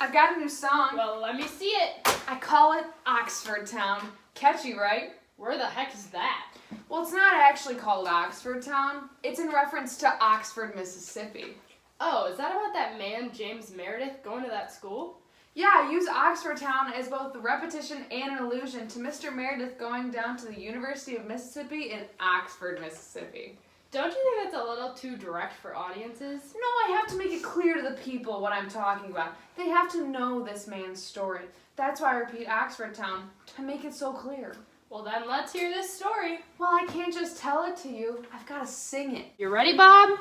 I've got a new song. Well, let me see it. I call it Oxford Town. Catchy, right? Where the heck is that? Well, it's not actually called Oxford Town. It's in reference to Oxford, Mississippi. Oh, is that about that man, James Meredith, going to that school? Yeah, I use Oxford Town as both the repetition and an allusion to Mr. Meredith going down to the University of Mississippi in Oxford, Mississippi. Don't you think that's a little too direct for audiences? No, I have to make it clear to the people what I'm talking about. They have to know this man's story. That's why I repeat Oxford Town, to make it so clear. Well, then let's hear this story. Well, I can't just tell it to you. I've got to sing it. You ready, Bob?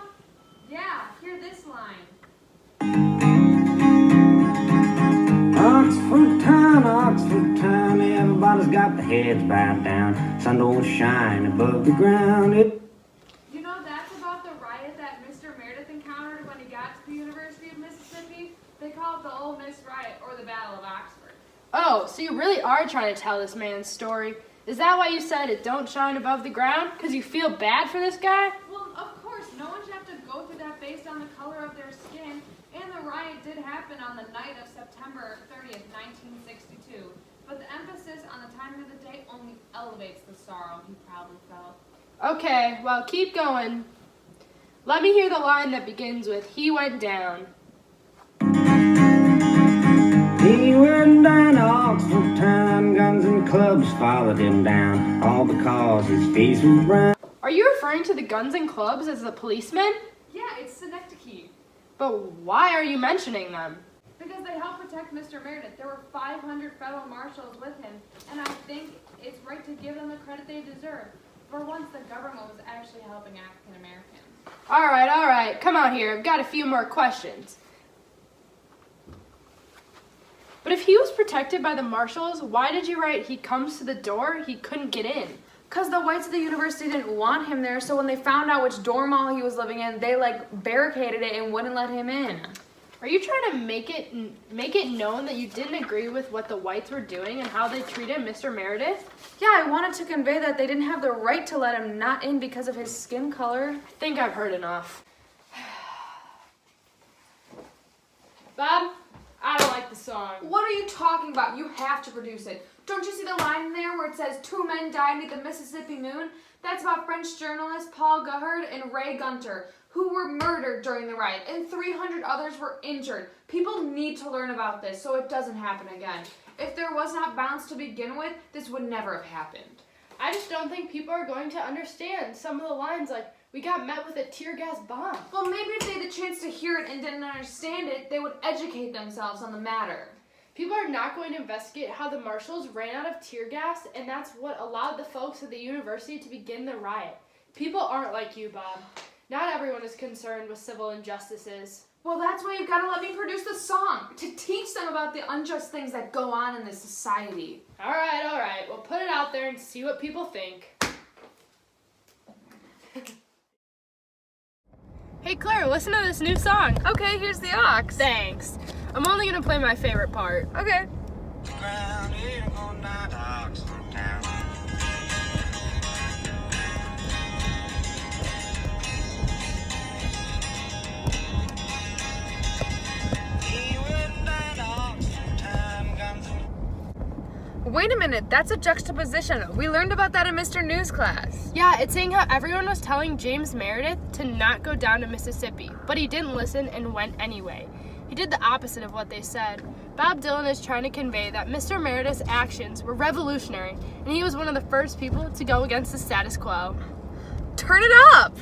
Yeah, hear this line. Oxford town, everybody's got their heads bowed down. Sun don't shine above the ground. You know that's about the riot that Mr. Meredith encountered when he got to the University of Mississippi? They call it the Ole Miss Riot, or the Battle of Oxford. Oh, so you really are trying to tell this man's story. Is that why you said it don't shine above the ground? Because you feel bad for this guy? Well, of course, no one should have to go through that based on the color of their skin. And the riot did happen on the night of September 30th, 1962. But the emphasis on the time of the day only elevates the sorrow he probably felt. Okay, well, keep going. Let me hear the line that begins with, "He went down." He went down to Oxford town, guns and clubs followed him down, all because his face was brown. Are you referring to the guns and clubs as the policemen? Yeah, it's Synecdoche. But why are you mentioning them? Because they helped protect Mr. Meredith. There were 500 federal marshals with him, and I think it's right to give them the credit they deserve. For once, the government was actually helping African Americans. All right, come out here. I've got a few more questions. But if he was protected by the marshals, why did you write he comes to the door, he couldn't get in? Because the whites of the university didn't want him there, so when they found out which dorm hall he was living in, they barricaded it and wouldn't let him in. Are you trying to make it known that you didn't agree with what the whites were doing and how they treated Mr. Meredith? Yeah, I wanted to convey that they didn't have the right to let him not in because of his skin color. I think I've heard enough. Bob, I don't like the song. What are you talking about? You have to produce it. Don't you see the line in there where it says 2 men died beneath the Mississippi moon? That's about French journalists Paul Guhard and Ray Gunter, who were murdered during the riot, and 300 others were injured. People need to learn about this so it doesn't happen again. If there was not violence to begin with, this would never have happened. I just don't think people are going to understand some of the lines like, "We got met with a tear gas bomb." Well, maybe if they had the chance to hear it and didn't understand it, they would educate themselves on the matter. People are not going to investigate how the marshals ran out of tear gas, and that's what allowed the folks at the university to begin the riot. People aren't like you, Bob. Not everyone is concerned with civil injustices. Well, that's why you've got to let me produce the song, to teach them about the unjust things that go on in this society. All right. Well, put it out there and see what people think. Hey, Claire, listen to this new song. Okay, here's the aux. Thanks. I'm only going to play my favorite part. Okay. Wait a minute, that's a juxtaposition. We learned about that in Mr. News class. Yeah, it's saying how everyone was telling James Meredith to not go down to Mississippi, but he didn't listen and went anyway. He did the opposite of what they said. Bob Dylan is trying to convey that Mr. Meredith's actions were revolutionary, and he was one of the first people to go against the status quo. Turn it up!